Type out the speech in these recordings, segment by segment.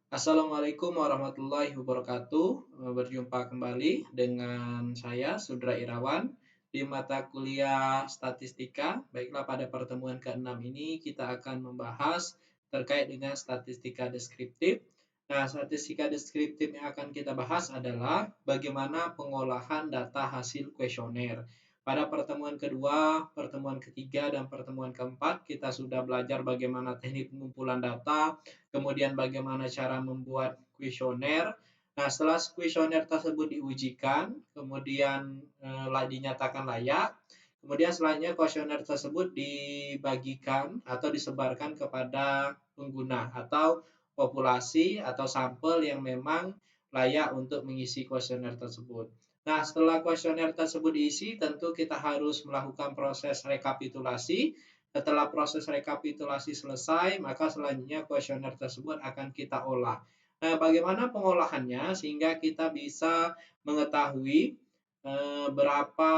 Assalamualaikum warahmatullahi wabarakatuh. Berjumpa kembali dengan saya Sudra Irawan di mata kuliah Statistika. Baiklah, pada pertemuan ke-6 ini kita akan membahas terkait dengan statistika deskriptif. Nah, statistika deskriptif yang akan kita bahas adalah bagaimana pengolahan data hasil kuesioner. Pada pertemuan kedua, pertemuan ketiga, dan pertemuan keempat, kita sudah belajar bagaimana teknik pengumpulan data, kemudian bagaimana cara membuat kuesioner. Nah, setelah kuesioner tersebut diujikan, kemudian dinyatakan layak, kemudian selanjutnya kuesioner tersebut dibagikan atau disebarkan kepada pengguna atau populasi atau sampel yang memang layak untuk mengisi kuesioner tersebut. Nah, setelah kuesioner tersebut diisi, tentu kita harus melakukan proses rekapitulasi. Setelah proses rekapitulasi selesai, maka selanjutnya kuesioner tersebut akan kita olah. Nah, bagaimana pengolahannya sehingga kita bisa mengetahui berapa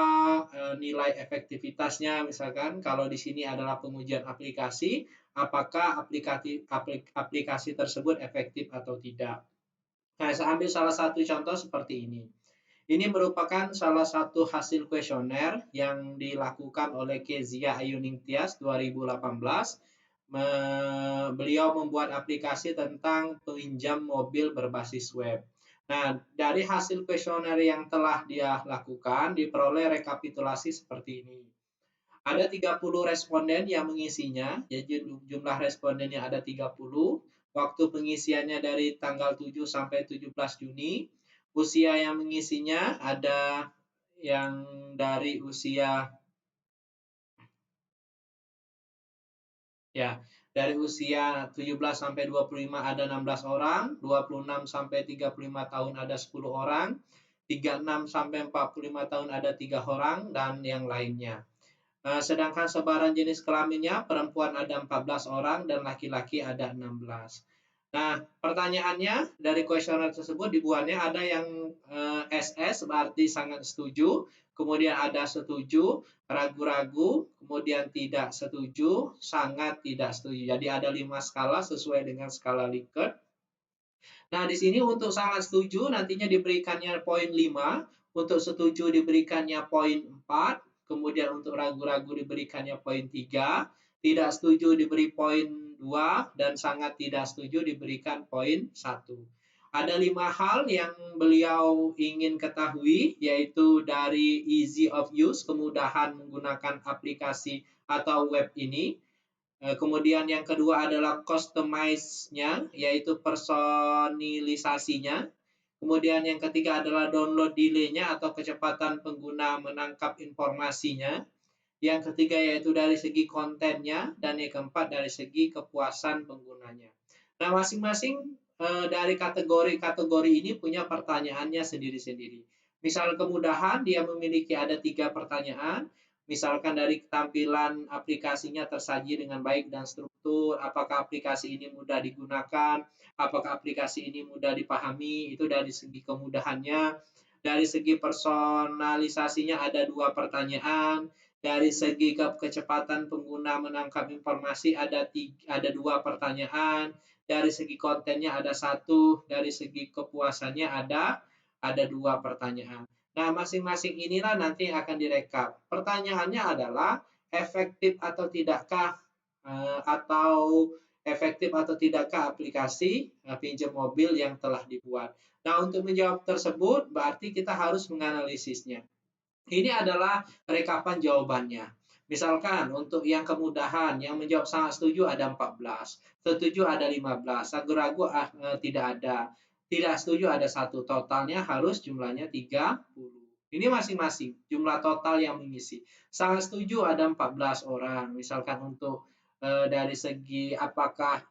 nilai efektivitasnya, misalkan kalau di sini adalah pengujian aplikasi, apakah aplikasi tersebut efektif atau tidak. Nah, saya ambil salah satu contoh seperti ini. Ini merupakan salah satu hasil kuesioner yang dilakukan oleh Kezia Ayuningtyas 2018. Beliau membuat aplikasi tentang peminjam mobil berbasis web. Nah, dari hasil kuesioner yang telah dia lakukan, diperoleh rekapitulasi seperti ini. Ada 30 responden yang mengisinya, jadi jumlah respondennya ada 30. Waktu pengisiannya dari tanggal 7 sampai 17 Juni. Usia yang mengisinya ada yang dari usia Ya, dari usia 17 sampai 25 ada 16 orang, 26 sampai 35 tahun ada 10 orang, 36 sampai 45 tahun ada 3 orang, dan yang lainnya. Sedangkan sebaran jenis kelaminnya, perempuan ada 14 orang dan laki-laki ada 16. Nah, pertanyaannya dari kuesioner tersebut dibuatnya ada yang SS berarti sangat setuju, kemudian ada setuju, ragu-ragu, kemudian tidak setuju, sangat tidak setuju. Jadi ada 5 skala sesuai dengan skala Likert. Nah, di sini untuk sangat setuju nantinya diberikannya poin 5, untuk setuju diberikannya poin 4, kemudian untuk ragu-ragu diberikannya poin 3, tidak setuju diberi poin 2, dan sangat tidak setuju diberikan poin 1. Ada 5 hal yang beliau ingin ketahui, yaitu dari easy of use, kemudahan menggunakan aplikasi atau web ini. Kemudian yang kedua adalah customize-nya, yaitu personalisasinya. Kemudian yang ketiga adalah download delay-nya atau kecepatan pengguna menangkap informasinya. Yang ketiga yaitu dari segi kontennya, dan yang keempat dari segi kepuasan penggunanya. Nah, masing-masing dari kategori-kategori ini punya pertanyaannya sendiri-sendiri. Misal kemudahan, dia memiliki ada 3 pertanyaan. Misalkan dari tampilan aplikasinya tersaji dengan baik dan struktur, apakah aplikasi ini mudah digunakan, apakah aplikasi ini mudah dipahami, itu dari segi kemudahannya. Dari segi personalisasinya ada 2 pertanyaan, dari segi kecepatan pengguna menangkap informasi ada 2 pertanyaan, dari segi kontennya ada 1, dari segi kepuasannya ada 2 pertanyaan. Nah, masing-masing inilah nanti akan direkap. Pertanyaannya adalah efektif atau tidakkah aplikasi pinjam mobil yang telah dibuat. Nah, untuk menjawab tersebut berarti kita harus menganalisisnya. Ini adalah rekapan jawabannya. Misalkan untuk yang kemudahan, yang menjawab sangat setuju ada 14, setuju ada 15, ragu-ragu tidak ada, tidak setuju ada 1, totalnya harus jumlahnya 30. Ini masing-masing jumlah total yang mengisi. Sangat setuju ada 14 orang. Misalkan untuk dari segi apakah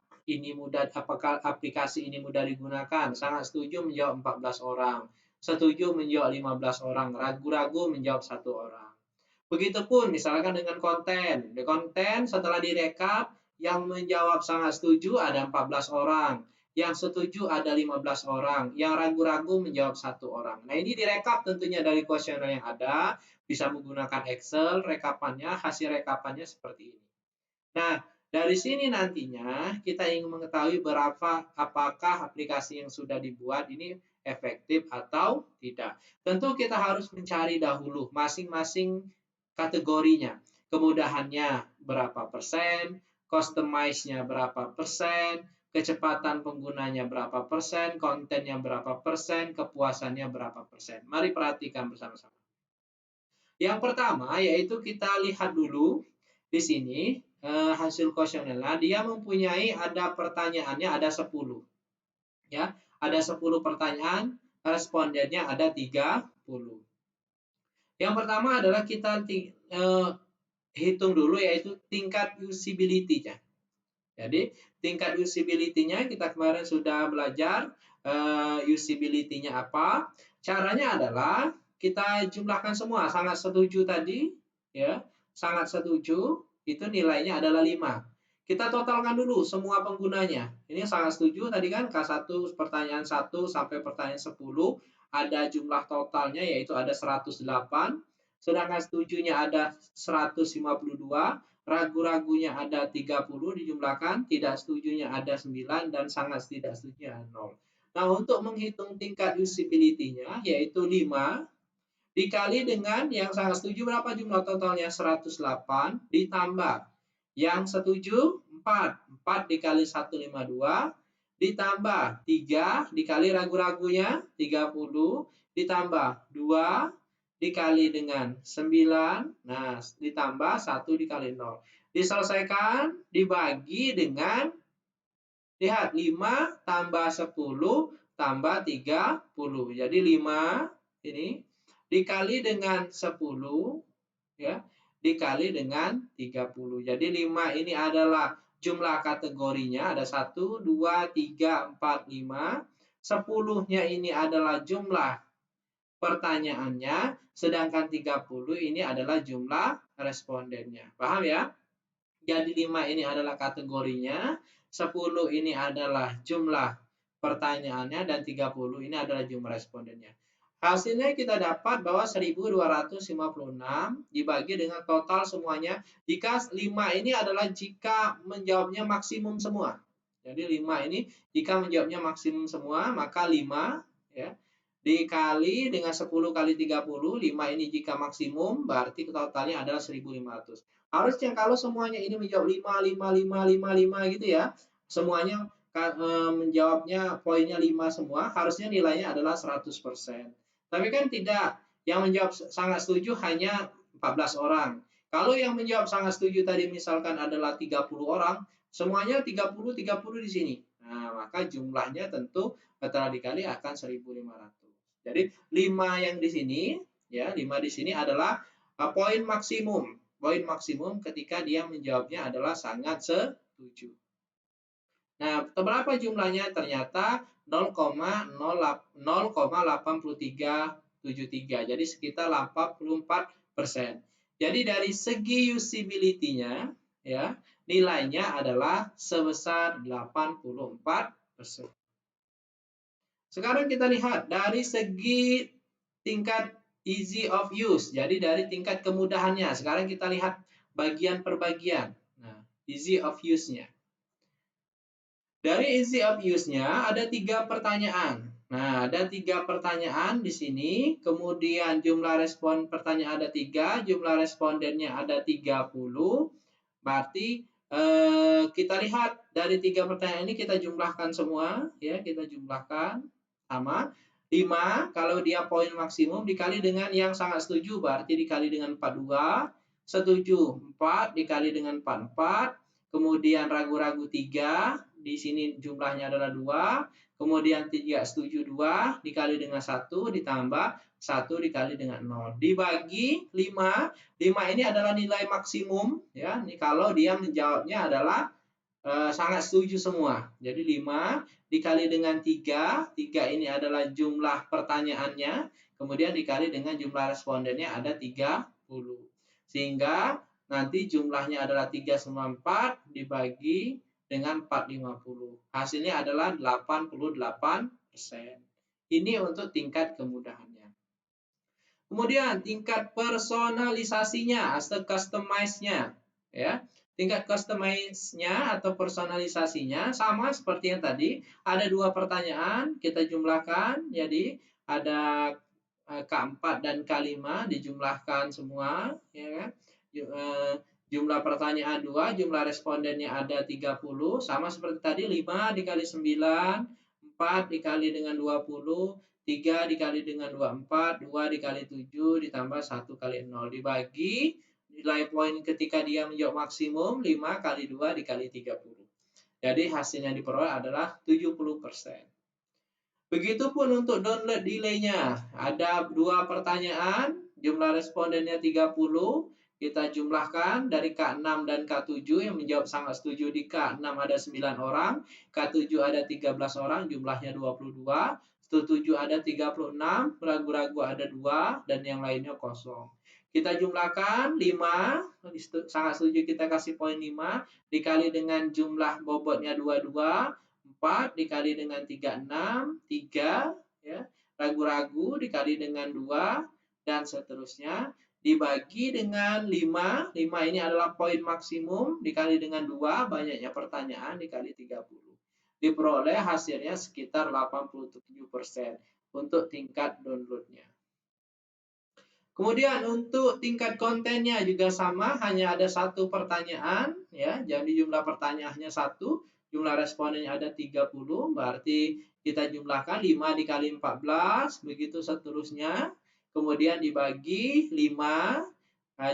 aplikasi ini mudah digunakan, sangat setuju menjawab 14 orang. Setuju menjawab 15 orang, ragu-ragu menjawab 1 orang. Begitupun misalkan dengan konten. Di konten setelah direkap, yang menjawab sangat setuju ada 14 orang, yang setuju ada 15 orang, yang ragu-ragu menjawab 1 orang. Nah, ini direkap tentunya dari kuesioner yang ada, bisa menggunakan Excel, rekapannya, hasil rekapannya seperti ini. Nah, Dari sini nantinya kita ingin mengetahui apakah aplikasi yang sudah dibuat ini efektif atau tidak. Tentu kita harus mencari dahulu masing-masing kategorinya. Kemudahannya berapa persen, customize-nya berapa persen, kecepatan penggunanya berapa persen, kontennya berapa persen, kepuasannya berapa persen. Mari perhatikan bersama-sama. Yang pertama yaitu kita lihat dulu di sini hasil kuesionernya dia mempunyai ada pertanyaannya ada 10 ya. Ada 10 pertanyaan, respondennya ada 30. Yang pertama adalah kita hitung dulu yaitu tingkat usability-nya. Jadi tingkat usability-nya kita kemarin sudah belajar usability-nya apa. Caranya adalah kita jumlahkan semua, sangat setuju tadi ya, sangat setuju itu nilainya adalah 5. Kita totalkan dulu semua penggunanya. Ini sangat setuju tadi kan K1 pertanyaan 1 sampai pertanyaan 10 ada jumlah totalnya yaitu ada 108, sedangkan setujunya ada 152, ragu-ragunya ada 30 dijumlahkan, tidak setujunya ada 9 dan sangat tidak setujunya 0. Nah, untuk menghitung tingkat usability-nya yaitu 5 dikali dengan yang sangat setuju berapa jumlah totalnya? 108 ditambah yang setuju 4. 4 dikali 152 ditambah 3 dikali ragu-ragunya 30 ditambah 2 dikali dengan 9. Nah, ditambah 1 dikali 0. Diselesaikan dibagi dengan lihat 5 tambah 10 tambah 30. Jadi 5 ini dikali dengan 10 ya, dikali dengan 30. Jadi 5 ini adalah jumlah kategorinya ada 1 2 3 4 5. 10-nya ini adalah jumlah pertanyaannya, sedangkan 30 ini adalah jumlah respondennya. Paham ya? Jadi 5 ini adalah kategorinya, 10 ini adalah jumlah pertanyaannya, dan 30 ini adalah jumlah respondennya. Hasilnya kita dapat bahwa 1256 dibagi dengan total semuanya. Jika 5 ini adalah jika menjawabnya maksimum semua. Jadi 5 ini jika menjawabnya maksimum semua, maka 5 ya, dikali dengan 10 kali 30, 5 ini jika maksimum, berarti totalnya adalah 1500. Harusnya kalau semuanya ini menjawab 5, 5, 5, 5, 5 gitu ya, semuanya menjawabnya poinnya 5 semua, harusnya nilainya adalah 100%. Tapi kan tidak, yang menjawab sangat setuju hanya 14 orang. Kalau yang menjawab sangat setuju tadi misalkan adalah 30 orang, semuanya 30 30 di sini. Nah, maka jumlahnya tentu setelah dikali akan 1500. Jadi 5 yang di sini ya, 5 di sini adalah poin maksimum. Poin maksimum ketika dia menjawabnya adalah sangat setuju. Nah, berapa jumlahnya? Ternyata 0,8373. Jadi sekitar 84%. Jadi dari segi usability-nya ya, nilainya adalah sebesar 84%. Sekarang kita lihat dari segi tingkat easy of use. Jadi dari tingkat kemudahannya. Sekarang kita lihat bagian per bagian. Nah, easy of use-nya. Dari easy of use-nya ada 3 pertanyaan. Nah, ada 3 pertanyaan di sini. Kemudian jumlah respon pertanyaan ada 3, jumlah respondennya ada 30. Berarti kita lihat dari 3 pertanyaan ini kita jumlahkan semua ya, kita jumlahkan sama 5 kalau dia poin maksimum dikali dengan yang sangat setuju berarti dikali dengan 42, setuju 4 dikali dengan 44, kemudian ragu-ragu 3, di sini jumlahnya adalah 2, kemudian 3 setuju 2 dikali dengan 1 ditambah 1 dikali dengan 0 dibagi 5. 5 ini adalah nilai maksimum ya. Ini kalau dia menjawabnya adalah sangat setuju semua. Jadi 5 dikali dengan 3, 3 ini adalah jumlah pertanyaannya, kemudian dikali dengan jumlah respondennya ada 30. Sehingga nanti jumlahnya adalah 394 dibagi dengan 450. Hasilnya adalah 88%. Ini untuk tingkat kemudahannya. Kemudian tingkat personalisasinya, atau customize-nya ya. Tingkat customize-nya atau personalisasinya sama seperti yang tadi. Ada 2 pertanyaan, kita jumlahkan. Jadi ada K4 dan K5 dijumlahkan semua, ya kan? Jumlah pertanyaan 2, jumlah respondennya ada 30, sama seperti tadi 5 dikali 9, 4 dikali dengan 20, 3 dikali dengan 24, 2 dikali 7 ditambah 1 kali 0 dibagi nilai poin ketika dia menjawab maksimum 5 kali 2 dikali 30. Jadi hasil yang diperoleh adalah 70%. Begitupun untuk download delay-nya. Ada 2 pertanyaan, jumlah respondennya 30, kita jumlahkan dari K6 dan K7 yang menjawab sangat setuju di K6 ada 9 orang, K7 ada 13 orang, jumlahnya 22, setuju ada 36, ragu-ragu ada 2, dan yang lainnya kosong. Kita jumlahkan 5, sangat setuju kita kasih poin 5, dikali dengan jumlah bobotnya 22, 4 dikali dengan 36, 3, ya, ragu-ragu dikali dengan 2, dan seterusnya. Dibagi dengan 5, 5 ini adalah poin maksimum, dikali dengan 2, banyaknya pertanyaan, dikali 30. Diperoleh hasilnya sekitar 87% untuk tingkat downloadnya. Kemudian untuk tingkat kontennya juga sama, hanya ada 1 pertanyaan, ya. Jadi jumlah pertanyaannya 1, jumlah respondennya ada 30, berarti kita jumlahkan 5 dikali 14, begitu seterusnya. Kemudian dibagi 5,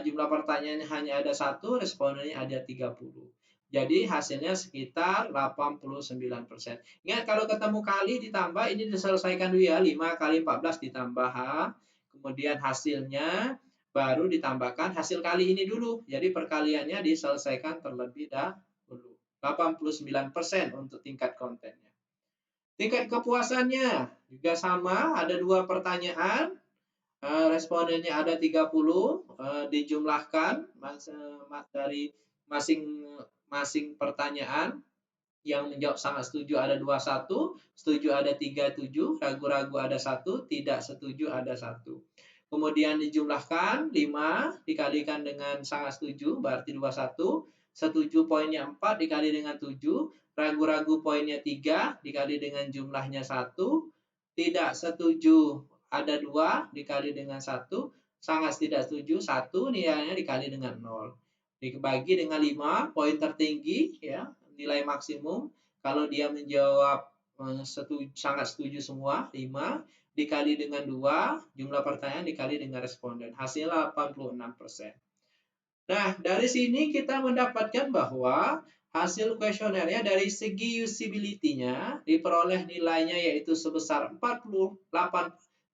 jumlah pertanyaannya hanya ada 1, respondennya ada 30. Jadi hasilnya sekitar 89%. Ingat kalau ketemu kali ditambah, ini diselesaikan dulu ya, 5 kali 14 ditambah kemudian hasilnya baru ditambahkan hasil kali ini dulu. Jadi perkaliannya diselesaikan terlebih dahulu. 89% untuk tingkat kontennya. Tingkat kepuasannya juga sama, ada 2 pertanyaan. Respondennya ada 30, dijumlahkan dari masing-masing pertanyaan. Yang menjawab sangat setuju ada 21, setuju ada 37, ragu-ragu ada 1, tidak setuju ada 1. Kemudian dijumlahkan 5 dikalikan dengan sangat setuju berarti 21, setuju poinnya 4 dikali dengan 7, ragu-ragu poinnya 3 dikali dengan jumlahnya 1, tidak setuju ada 2 dikali dengan 1, sangat tidak setuju 1 nilainya dikali dengan 0. Dibagi dengan 5, poin tertinggi ya, nilai maksimum kalau dia menjawab sangat setuju semua 5 dikali dengan 2 jumlah pertanyaan dikali dengan responden hasilnya 86%. Nah, dari sini kita mendapatkan bahwa hasil kuesionernya dari segi usability-nya diperoleh nilainya yaitu sebesar 48,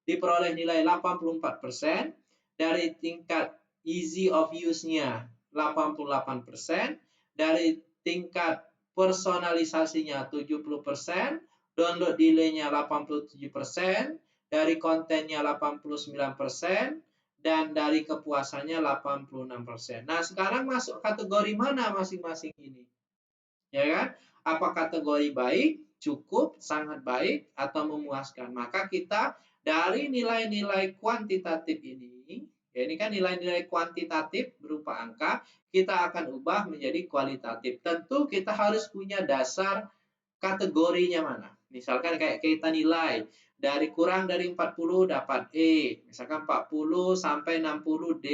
diperoleh nilai 84%, dari tingkat easy of use-nya 88%, dari tingkat personalisasinya 70%, download delay-nya 87%, dari kontennya 89%, dan dari kepuasannya 86%. Nah, sekarang masuk kategori mana masing-masing ini? Ya kan? Apa kategori baik, cukup, sangat baik, atau memuaskan? Maka kita dari nilai-nilai kuantitatif ini, ya ini kan nilai-nilai kuantitatif berupa angka, kita akan ubah menjadi kualitatif. Tentu kita harus punya dasar kategorinya mana. Misalkan kayak kita nilai dari kurang dari 40 dapat E, misalkan 40 sampai 60 D,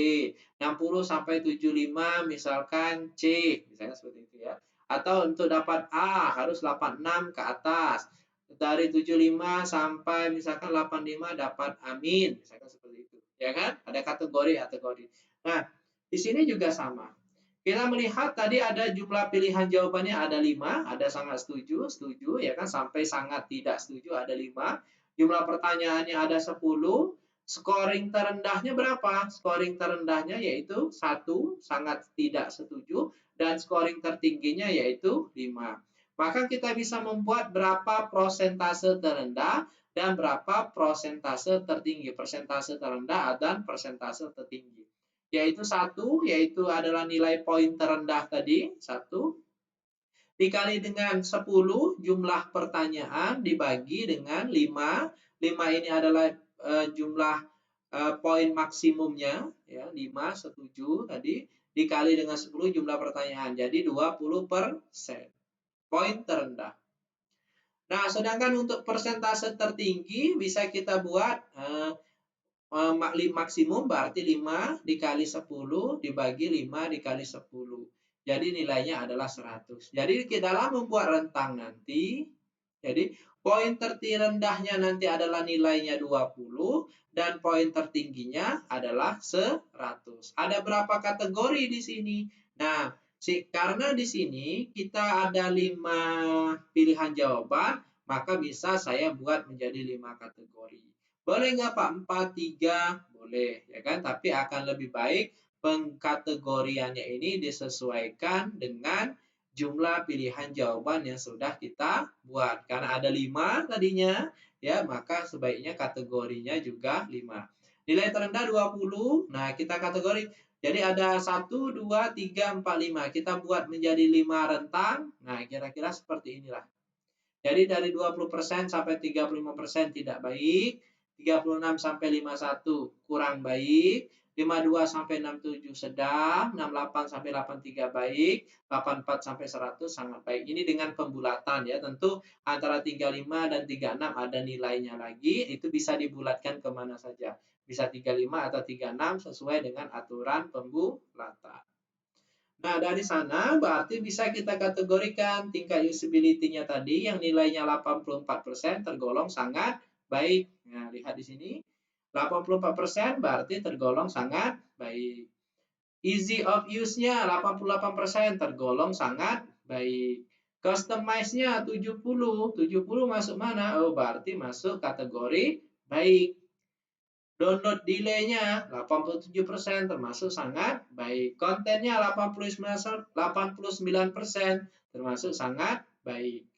60 sampai 75 misalkan C, misalnya seperti itu ya. Atau untuk dapat A harus 86 ke atas. Dari 75 sampai misalkan 85 dapat amin, misalkan seperti itu. Ya kan? Ada kategori-kategori. Nah, di sini juga sama. Kita melihat tadi ada jumlah pilihan jawabannya ada 5, ada sangat setuju, setuju ya kan, sampai sangat tidak setuju ada 5. Jumlah pertanyaannya ada 10, scoring terendahnya berapa? Scoring terendahnya yaitu 1, sangat tidak setuju, dan scoring tertingginya yaitu 5. Maka kita bisa membuat berapa prosentase terendah dan berapa prosentase tertinggi, persentase terendah dan persentase tertinggi. Yaitu 1, yaitu adalah nilai poin terendah tadi, 1, dikali dengan 10 jumlah pertanyaan dibagi dengan 5. 5 ini adalah jumlah poin maksimumnya, ya, 5 setuju tadi, dikali dengan 10 jumlah pertanyaan. Jadi 20%. Poin terendah. Nah, sedangkan untuk persentase tertinggi bisa kita buat maksimum berarti 5 dikali 10 dibagi 5 dikali 10. Jadi nilainya adalah 100. Jadi dalam membuat rentang nanti, jadi poin terrendahnya nanti adalah nilainya 20 dan poin tertingginya adalah 100. Ada berapa kategori di sini? Nah, karena di sini kita ada 5 pilihan jawaban, maka bisa saya buat menjadi 5 kategori. Boleh nggak Pak 4, 3? Boleh, ya kan? Tapi akan lebih baik pengkategoriannya ini disesuaikan dengan jumlah pilihan jawaban yang sudah kita buat. Karena ada 5 tadinya, ya maka sebaiknya kategorinya juga 5. Nilai terendah 20, nah kita kategori. Jadi ada 1, 2, 3, 4, 5. Kita buat menjadi 5 rentang. Nah kira-kira seperti inilah. Jadi dari 20% sampai 35% tidak baik, 36 sampai 51 kurang baik, 52 sampai 67 sedang, 68 sampai 83 baik, 84 sampai 100 sangat baik. Ini dengan pembulatan ya, tentu antara 35 dan 36 ada nilainya lagi, itu bisa dibulatkan kemana saja. Bisa 35 atau 36 sesuai dengan aturan pembulatan. Nah, dari sana berarti bisa kita kategorikan tingkat usability-nya tadi yang nilainya 84% tergolong sangat baik. Nah, lihat di sini. 84% berarti tergolong sangat baik. Easy of use-nya 88% tergolong sangat baik. Customize-nya 70. 70 masuk mana? Oh, berarti masuk kategori baik. Download delay-nya 87% termasuk sangat baik. Kontennya 89% termasuk sangat baik.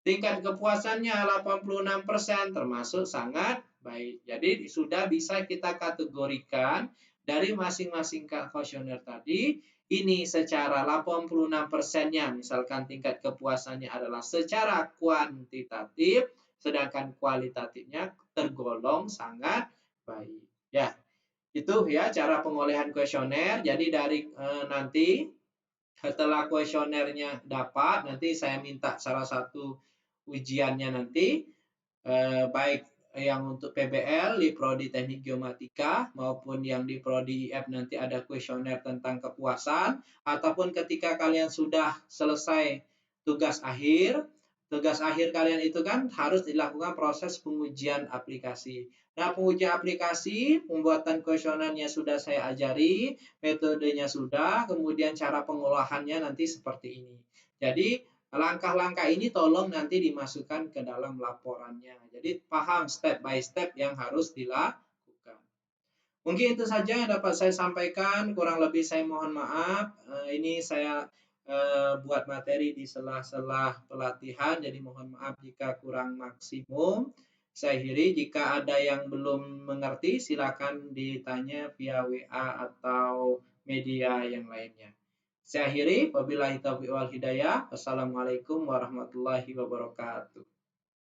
Tingkat kepuasannya 86% termasuk sangat baik. Jadi sudah bisa kita kategorikan dari masing-masing kuesioner tadi. Ini secara 86%-nya misalkan tingkat kepuasannya adalah secara kuantitatif, sedangkan kualitatifnya tergolong sangat baik. Ya, itu ya cara pengolehan kuesioner. Jadi dari nanti setelah kuesionernya dapat, nanti saya minta salah satu ujiannya nanti, baik yang untuk PBL di Prodi Teknik Geomatika maupun yang di Prodi IF nanti ada kuesioner tentang kepuasan, ataupun ketika kalian sudah selesai tugas akhir kalian itu kan harus dilakukan proses pengujian aplikasi. Nah, pengujian aplikasi, pembuatan kuesionernya sudah saya ajari, metodenya sudah, kemudian cara pengolahannya nanti seperti ini. Jadi, langkah-langkah ini tolong nanti dimasukkan ke dalam laporannya. Jadi, paham step by step yang harus dilakukan. Mungkin itu saja yang dapat saya sampaikan, kurang lebih saya mohon maaf. Ini saya buat materi di sela-sela pelatihan, jadi mohon maaf jika kurang maksimum. Saya akhiri, jika ada yang belum mengerti silakan ditanya via WA atau media yang lainnya. Saya akhiri, wabillahi taufiq wal hidayah. Wassalamualaikum warahmatullahi wabarakatuh.